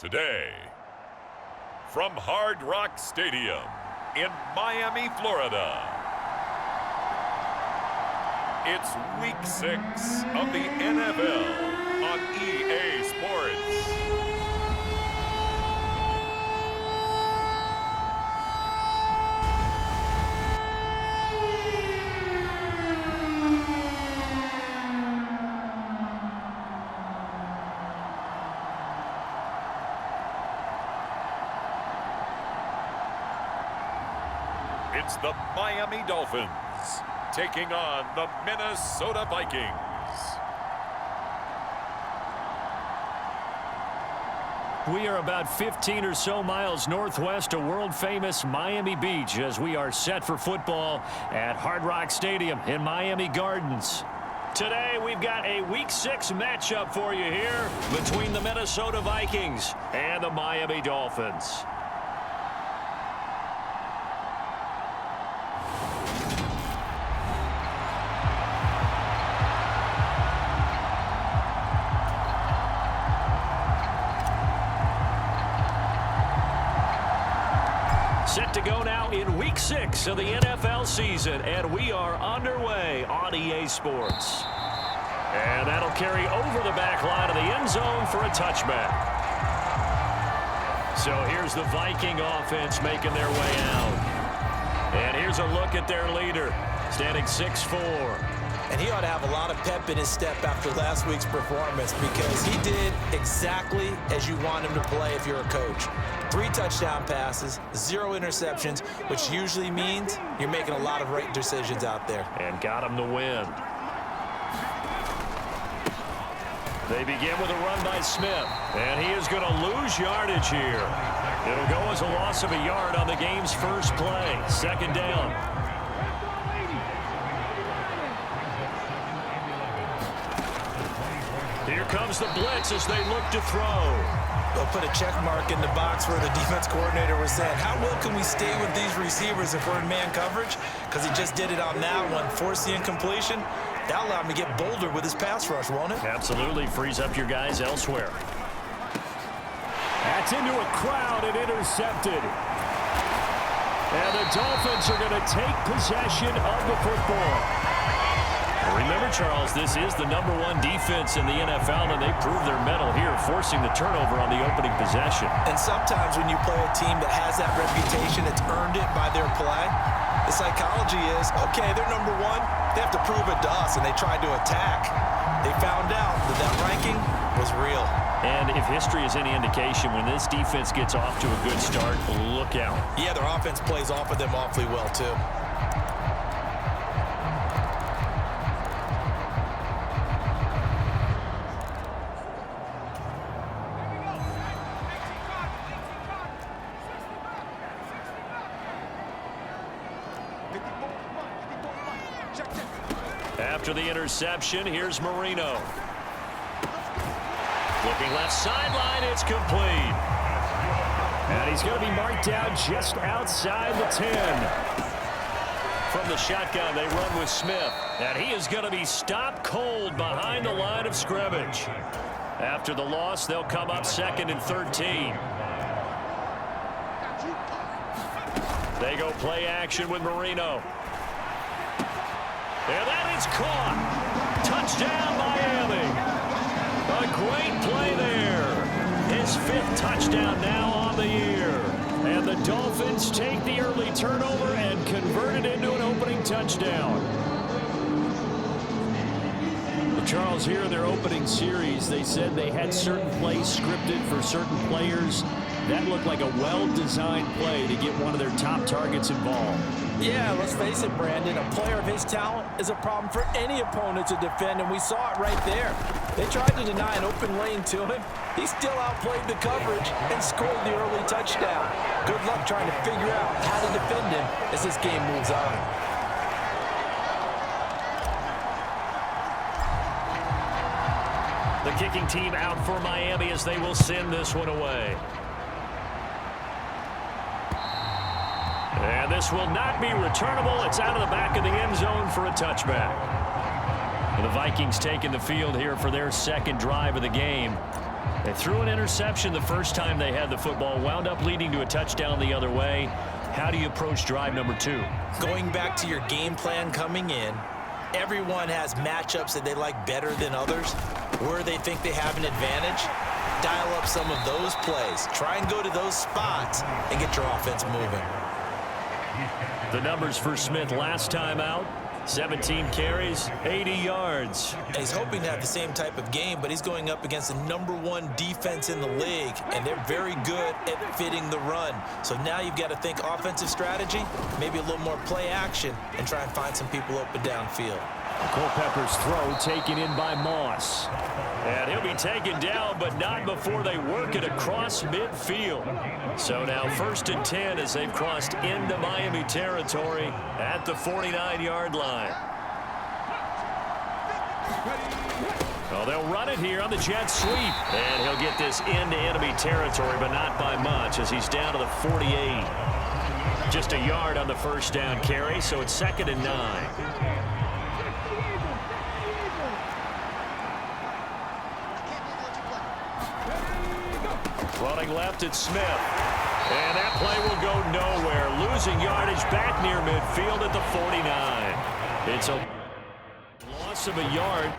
Today, from Hard Rock Stadium in Miami, Florida, it's Week 6 of the NFL on EA Sports. It's the Miami Dolphins taking on the Minnesota Vikings. We are about 15 or so miles northwest of world-famous Miami Beach as we are set for football at Hard Rock Stadium in Miami Gardens. Today, we've got a Week 6 matchup for you here between the Minnesota Vikings and the Miami Dolphins. Set to go now in Week 6 of the NFL season, and we are underway on EA Sports. And that'll carry over the back line of the end zone for a touchback. So here's the Viking offense making their way out. And here's a look at their leader, standing 6'4". And he ought to have a lot of pep in his step after last week's performance because he did exactly as you want him to play if you're a coach. 3 touchdown passes, 0 interceptions, which usually means you're making a lot of right decisions out there. And got him the win. They begin with a run by Smith, and he is going to lose yardage here. It'll go as a loss of a yard on the game's first play. 2nd down. Here comes the blitz as they look to throw. They'll put a check mark in the box where the defense coordinator was saying, how well can we stay with these receivers if we're in man coverage? Because he just did it on that one, forced the incompletion. That allowed him to get bolder with his pass rush, won't it? Absolutely, frees up your guys elsewhere. That's into a crowd and intercepted. And the Dolphins are going to take possession of the football. Remember, Charles, this is the #1 defense in the NFL, and they prove their mettle here, forcing the turnover on the opening possession. And sometimes when you play a team that has that reputation, it's earned it by their play. The psychology is, okay, they're #1. They have to prove it to us, and they tried to attack. They found out that that ranking was real. And if history is any indication, when this defense gets off to a good start, look out. Yeah, their offense plays off of them awfully well, too. After the interception, here's Marino. Looking left sideline, it's complete. And he's going to be marked down just outside the 10. From the shotgun, they run with Smith. And he is going to be stopped cold behind the line of scrimmage. After the loss, they'll come up 2nd and 13. They go play action with Marino. And that is caught. Touchdown, Miami. A great play there. His 5th touchdown now on the year. And the Dolphins take the early turnover and convert it into an opening touchdown. Well, Charles, here in their opening series, they said they had certain plays scripted for certain players. That looked like a well-designed play to get one of their top targets involved. Yeah, let's face it, Brandon. A player of his talent is a problem for any opponent to defend, and we saw it right there. They tried to deny an open lane to him. He still outplayed the coverage and scored the early touchdown. Good luck trying to figure out how to defend him as this game moves on. The kicking team out for Miami as they will send this one away. And this will not be returnable. It's out of the back of the end zone for a touchback. The Vikings taking the field here for their 2nd drive of the game. They threw an interception the first time they had the football, wound up leading to a touchdown the other way. How do you approach drive number 2? Going back to your game plan coming in, everyone has matchups that they like better than others, where they think they have an advantage. Dial up some of those plays. Try and go to those spots and get your offense moving. The numbers for Smith last time out, 17 carries, 80 yards. And he's hoping to have the same type of game, but he's going up against the #1 defense in the league, and they're very good at fitting the run. So now you've got to think offensive strategy, maybe a little more play action, and try and find some people open downfield. Culpepper's throw taken in by Moss. And he'll be taken down, but not before they work it across midfield. So now 1st and 10 as they've crossed into Miami territory at the 49-yard line. Well, they'll run it here on the jet sweep. And he'll get this into enemy territory, but not by much as he's down to the 48. Just a yard on the first down carry, so it's 2nd and 9. Running left, it's Smith. And that play will go nowhere. Losing yardage back near midfield at the 49. It's a loss of a yard.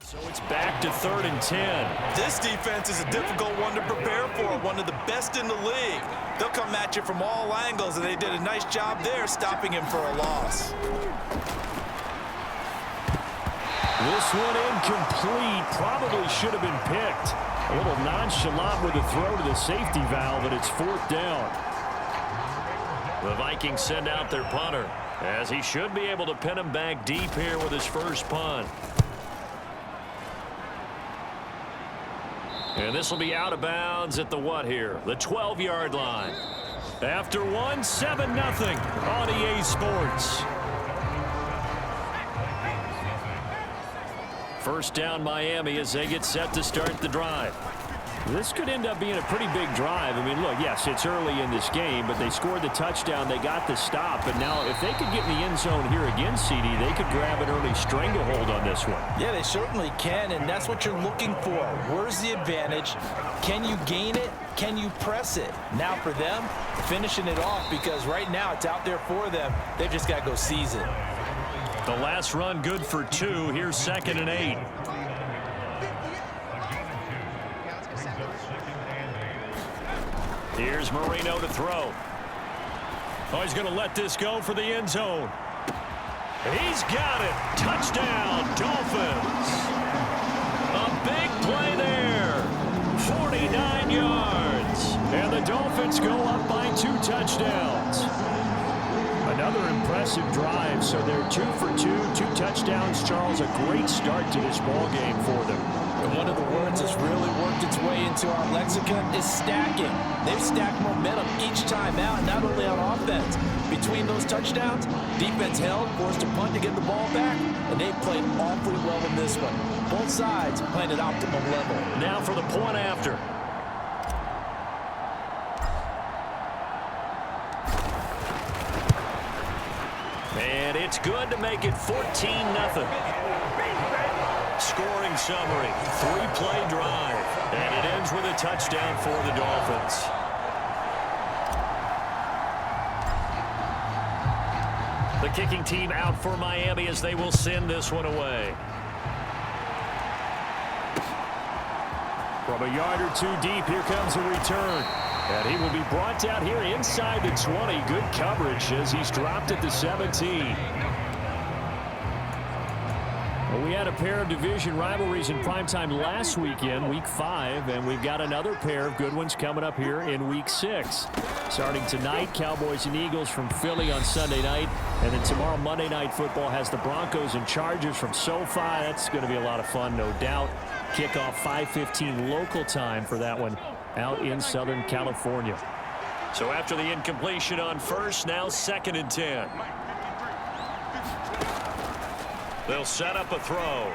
So it's back to 3rd and 10. This defense is a difficult one to prepare for, one of the best in the league. They'll come at you from all angles, and they did a nice job there stopping him for a loss. This one incomplete. Probably should have been picked. A little nonchalant with a throw to the safety valve, and it's 4th down. The Vikings send out their punter, as he should be able to pin him back deep here with his first punt. And this will be out of bounds at the what here? The 12-yard line. After one, 7-0 on EA Sports. First down Miami as they get set to start the drive. This could end up being a pretty big drive. I mean, look, yes, it's early in this game, but they scored the touchdown. They got the stop. And now if they could get in the end zone here again, CD, they could grab an early stranglehold on this one. Yeah, they certainly can, and that's what you're looking for. Where's the advantage? Can you gain it? Can you press it? Now for them, finishing it off, because right now it's out there for them. They've just got to go seize it. The last run good for 2. Here's 2nd and 8. Here's Marino to throw. Oh, he's going to let this go for the end zone. He's got it. Touchdown, Dolphins. A big play there. 49 yards. And the Dolphins go up by 2 touchdowns. Another impressive drive, so they're 2 for 2, 2 touchdowns. Charles, a great start to this ball game for them. And one of the words that's really worked its way into our lexicon is stacking. They've stacked momentum each time out, not only on offense. Between those touchdowns, defense held, forced a punt to get the ball back, and they played awfully well in this one. Both sides playing at optimum level. Now for the point after. And it's good to make it 14-0. Scoring summary, 3-play drive. And it ends with a touchdown for the Dolphins. The kicking team out for Miami as they will send this one away. From a yard or 2 deep, here comes a return. And he will be brought down here inside the 20. Good coverage as he's dropped at the 17. Well, we had a pair of division rivalries in primetime last weekend, Week 5, and we've got another pair of good ones coming up here in Week 6. Starting tonight, Cowboys and Eagles from Philly on Sunday night, and then tomorrow, Monday Night Football has the Broncos and Chargers from SoFi. That's going to be a lot of fun, no doubt. Kickoff 5:15 local time for that one out in Southern California. So after the incompletion on first, now 2nd and 10. They'll set up a throw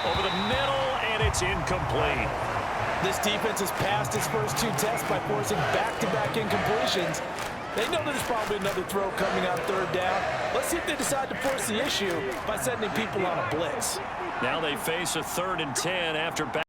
over the middle, and it's incomplete. This defense has passed its first 2 tests by forcing back-to-back incompletions. They know there's probably another throw coming on 3rd down. Let's see if they decide to force the issue by sending people on a blitz. Now they face a 3rd and 10 after back.